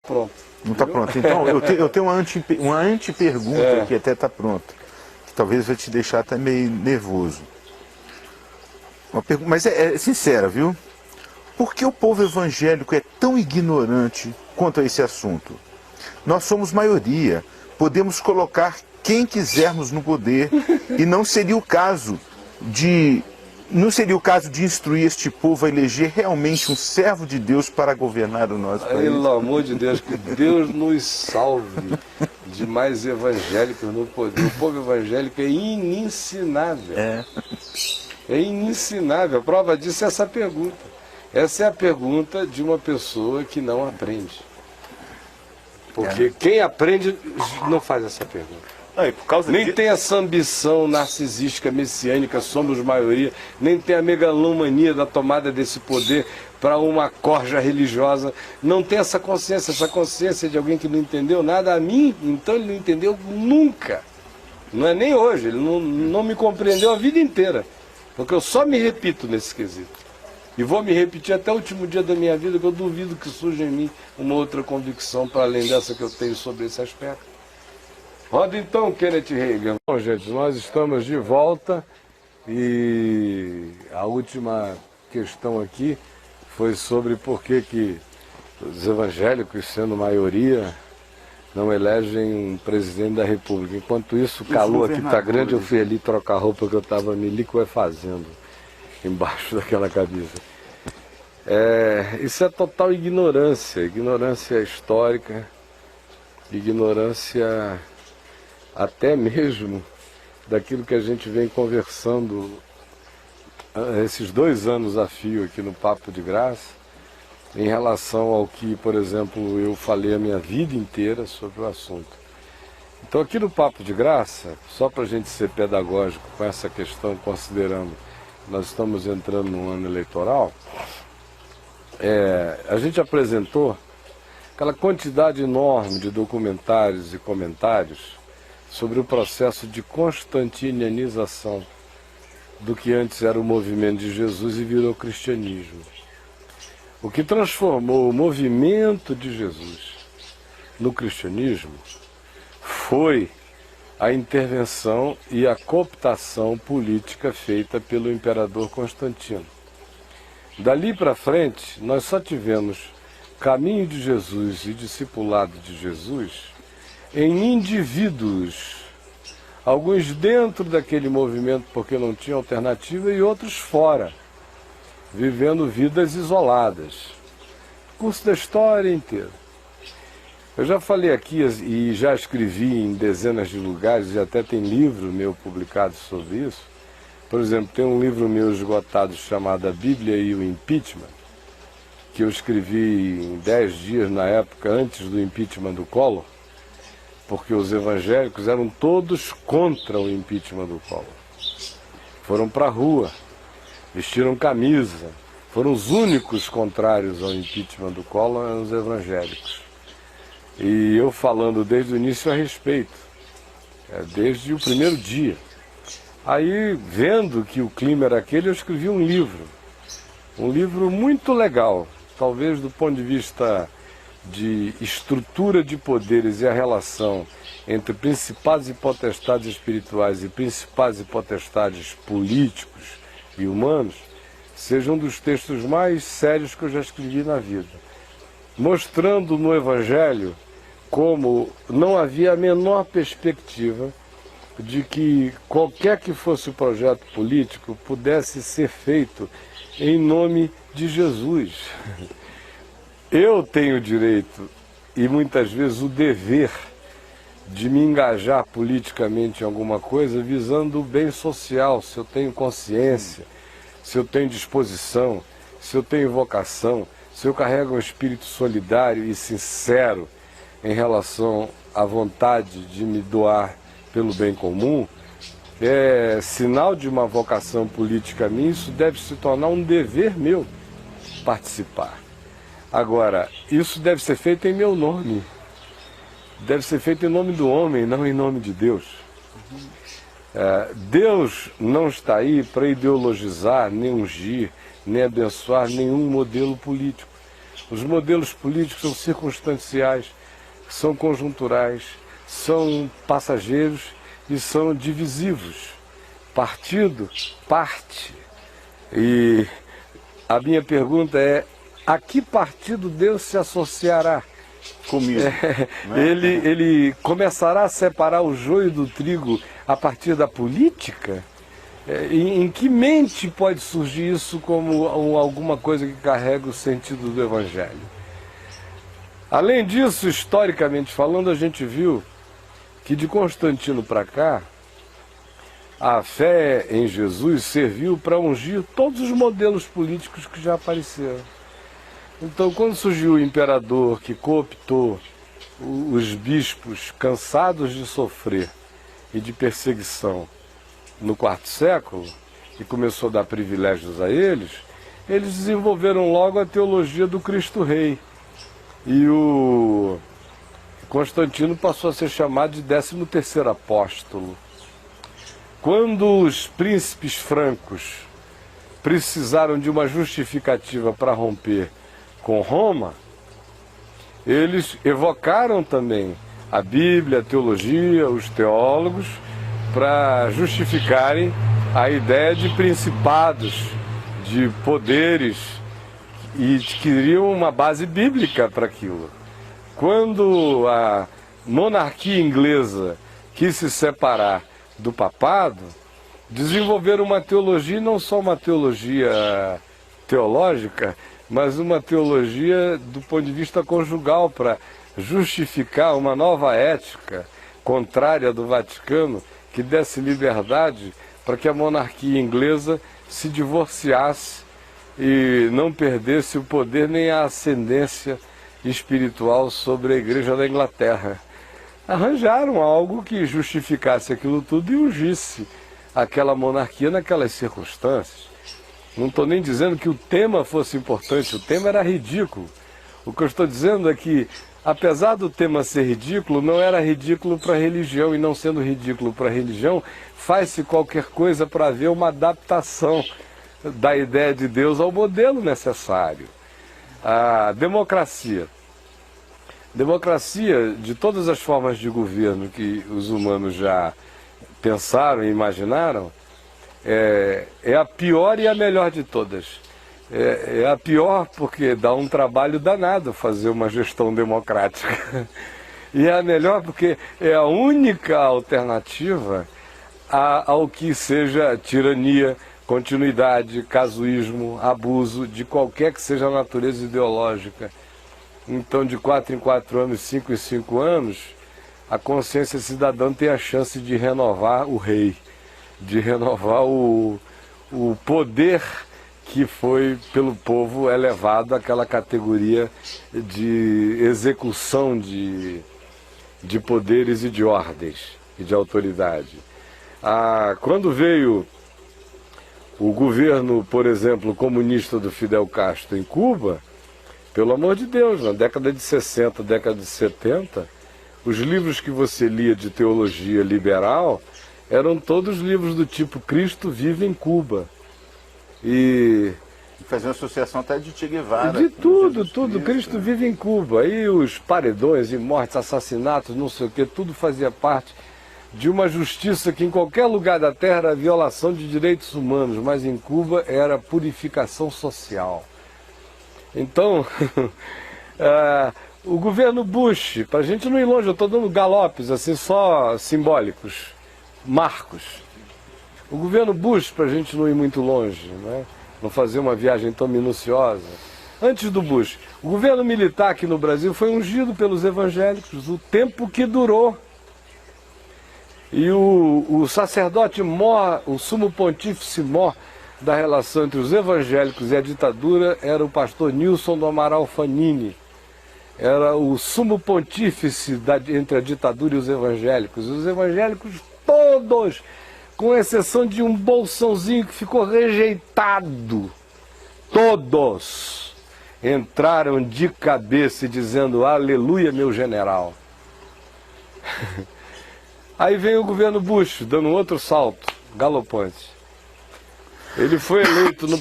Pronto. Não está pronto. Então, eu tenho uma anti-pergunta que até está pronta. Que talvez vai te deixar até meio nervoso. Mas é sincera, viu? Por que o povo evangélico é tão ignorante quanto a esse assunto? Nós somos maioria. Podemos colocar quem quisermos no poder e não seria o caso de instruir este povo a eleger realmente um servo de Deus para governar o nosso país. Pelo amor de Deus, que Deus nos salve de mais evangélicos no poder. O povo evangélico é ininsinável. É ininsinável. A prova disso é essa pergunta. Essa é a pergunta de uma pessoa que não aprende. Porque quem aprende não faz essa pergunta. Nem tem essa ambição narcisística, messiânica, somos maioria, nem tem a megalomania da tomada desse poder para uma corja religiosa. Não tem essa consciência de alguém que não entendeu nada a mim, então ele não entendeu nunca. Não é nem hoje, ele não me compreendeu a vida inteira. Porque eu só me repito nesse quesito. E vou me repetir até o último dia da minha vida, que eu duvido que surja em mim uma outra convicção para além dessa que eu tenho sobre esse aspecto. Roda então, Kenneth Reagan. Bom, gente, nós estamos de volta e a última questão aqui foi sobre por que os evangélicos, sendo maioria, não elegem um presidente da República. Enquanto isso, o calor aqui está grande, eu fui ali trocar a roupa que eu estava me liquefazendo embaixo daquela camisa. Isso é total ignorância histórica, ignorância até mesmo daquilo que a gente vem conversando esses 2 anos a fio aqui no Papo de Graça, em relação ao que, por exemplo, eu falei a minha vida inteira sobre o assunto. Então aqui no Papo de Graça, só para a gente ser pedagógico com essa questão, considerando que nós estamos entrando num ano eleitoral, a gente apresentou aquela quantidade enorme de documentários e comentários sobre o processo de constantinianização do que antes era o movimento de Jesus e virou cristianismo. O que transformou o movimento de Jesus no cristianismo foi a intervenção e a cooptação política feita pelo imperador Constantino. Dali para frente, nós só tivemos caminho de Jesus e discipulado de Jesus em indivíduos, alguns dentro daquele movimento porque não tinha alternativa e outros fora, vivendo vidas isoladas. Curso da história inteira. Eu já falei aqui e já escrevi em dezenas de lugares, e até tem livro meu publicado sobre isso. Por exemplo, tem um livro meu esgotado chamado A Bíblia e o Impeachment, que eu escrevi em 10 dias na época antes do impeachment do Collor, porque os evangélicos eram todos contra o impeachment do Collor. Foram para a rua, vestiram camisa, foram os únicos contrários ao impeachment do Collor, eram os evangélicos. E eu falando desde o início a respeito, desde o primeiro dia. Aí, vendo que o clima era aquele, eu escrevi um livro muito legal, talvez do ponto de vista de estrutura de poderes e a relação entre principados e potestades espirituais e principados e potestades políticos e humanos, seja um dos textos mais sérios que eu já escrevi na vida, mostrando no Evangelho como não havia a menor perspectiva de que qualquer que fosse o projeto político pudesse ser feito em nome de Jesus. Eu tenho o direito e muitas vezes o dever de me engajar politicamente em alguma coisa visando o bem social, se eu tenho consciência, se eu tenho disposição, se eu tenho vocação, se eu carrego um espírito solidário e sincero em relação à vontade de me doar pelo bem comum, é sinal de uma vocação política minha, isso deve se tornar um dever meu participar. Agora, isso deve ser feito em meu nome. Deve ser feito em nome do homem, não em nome de Deus. Deus não está aí para ideologizar, nem ungir, nem abençoar nenhum modelo político. Os modelos políticos são circunstanciais, são conjunturais, são passageiros e são divisivos. Partido, parte. E a minha pergunta é: a que partido Deus se associará? Comigo. Ele começará a separar o joio do trigo a partir da política? Em que mente pode surgir isso como alguma coisa que carrega o sentido do Evangelho? Além disso, historicamente falando, a gente viu que de Constantino para cá, a fé em Jesus serviu para ungir todos os modelos políticos que já apareceram. Então, quando surgiu o imperador que cooptou os bispos cansados de sofrer e de perseguição no quarto século, e começou a dar privilégios a eles desenvolveram logo a teologia do Cristo Rei. E o Constantino passou a ser chamado de 13º apóstolo. Quando os príncipes francos precisaram de uma justificativa para romper com Roma, eles evocaram também a Bíblia, a teologia, os teólogos, para justificarem a ideia de principados, de poderes, e queriam uma base bíblica para aquilo. Quando a monarquia inglesa quis se separar do papado, desenvolveram uma teologia, não só uma teologia teológica, mas uma teologia do ponto de vista conjugal, para justificar uma nova ética contrária do Vaticano, que desse liberdade para que a monarquia inglesa se divorciasse e não perdesse o poder nem a ascendência espiritual sobre a Igreja da Inglaterra. Arranjaram algo que justificasse aquilo tudo e ungisse aquela monarquia naquelas circunstâncias. Não estou nem dizendo que o tema fosse importante, o tema era ridículo. O que eu estou dizendo é que, apesar do tema ser ridículo, não era ridículo para a religião, e não sendo ridículo para a religião, faz-se qualquer coisa para haver uma adaptação da ideia de Deus ao modelo necessário. A democracia. Democracia, de todas as formas de governo que os humanos já pensaram e imaginaram, é a pior e a melhor de todas. É a pior porque dá um trabalho danado fazer uma gestão democrática. E é a melhor porque é a única alternativa ao que seja tirania, continuidade, casuísmo, abuso, de qualquer que seja a natureza ideológica. Então, de 4 em 4 anos, 5 em 5 anos, a consciência cidadã tem a chance de renovar o rei, de renovar o poder que foi pelo povo elevado àquela categoria de execução de poderes e de ordens e de autoridade. Quando veio o governo, por exemplo, comunista do Fidel Castro em Cuba, pelo amor de Deus, na década de 60, década de 70, os livros que você lia de teologia liberal eram todos livros do tipo Cristo vive em Cuba. E fazer uma associação até de Che Guevara. De tudo. Cristo vive em Cuba. Aí os paredões e mortes, assassinatos, não sei o que, tudo fazia parte de uma justiça que em qualquer lugar da Terra era violação de direitos humanos, mas em Cuba era purificação social. Então, o governo Bush, para a gente não ir longe, eu estou dando galopes, assim, só simbólicos, marcos. O governo Bush, para a gente não ir muito longe, né? Não fazer uma viagem tão minuciosa. Antes do Bush, o governo militar aqui no Brasil foi ungido pelos evangélicos, o tempo que durou. E o sacerdote mor, o sumo pontífice mor da relação entre os evangélicos e a ditadura era o pastor Nilson do Amaral Fanini. Era o sumo pontífice entre a ditadura e os evangélicos. Os evangélicos todos, com exceção de um bolsãozinho que ficou rejeitado, todos entraram de cabeça dizendo aleluia, meu general. Aí vem o governo Bush, dando um outro salto, galopante. Ele foi eleito no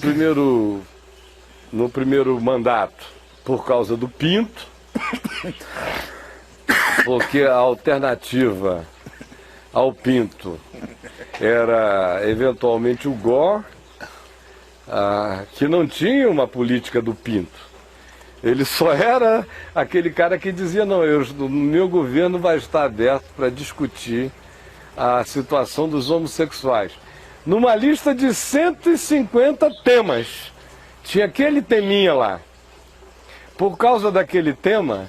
primeiro mandato, por causa do pinto, porque a alternativa ao pinto era eventualmente o Gore, que não tinha uma política do pinto. Ele só era aquele cara que dizia, não, o meu governo vai estar aberto para discutir a situação dos homossexuais. Numa lista de 150 temas, tinha aquele teminha lá. Por causa daquele tema,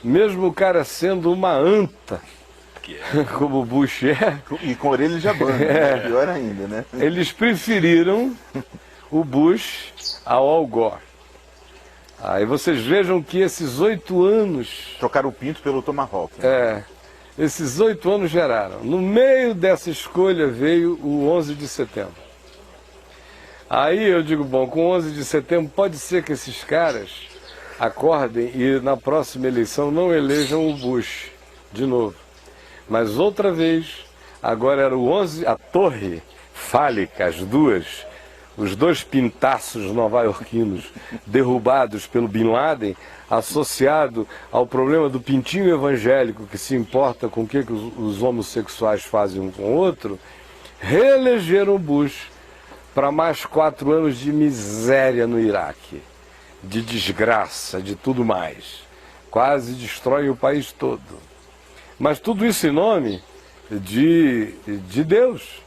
mesmo o cara sendo uma anta, como o Bush é... E com orelha de abano, pior ainda, né? Eles preferiram o Bush ao Al Gore. Aí vocês vejam que esses 8 anos... Trocaram o pinto pelo Tomahawk. Esses 8 anos geraram. No meio dessa escolha veio o 11 de setembro. Aí eu digo, bom, com o 11 de setembro pode ser que esses caras acordem e na próxima eleição não elejam o Bush de novo. Mas outra vez, agora era o 11, a torre fálica, as duas, os 2 pintaços nova-iorquinos derrubados pelo Bin Laden, associado ao problema do pintinho evangélico que se importa com o que os homossexuais fazem um com o outro, reelegeram Bush para mais 4 anos de miséria no Iraque, de desgraça, de tudo mais. Quase destroem o país todo. Mas tudo isso em nome de Deus.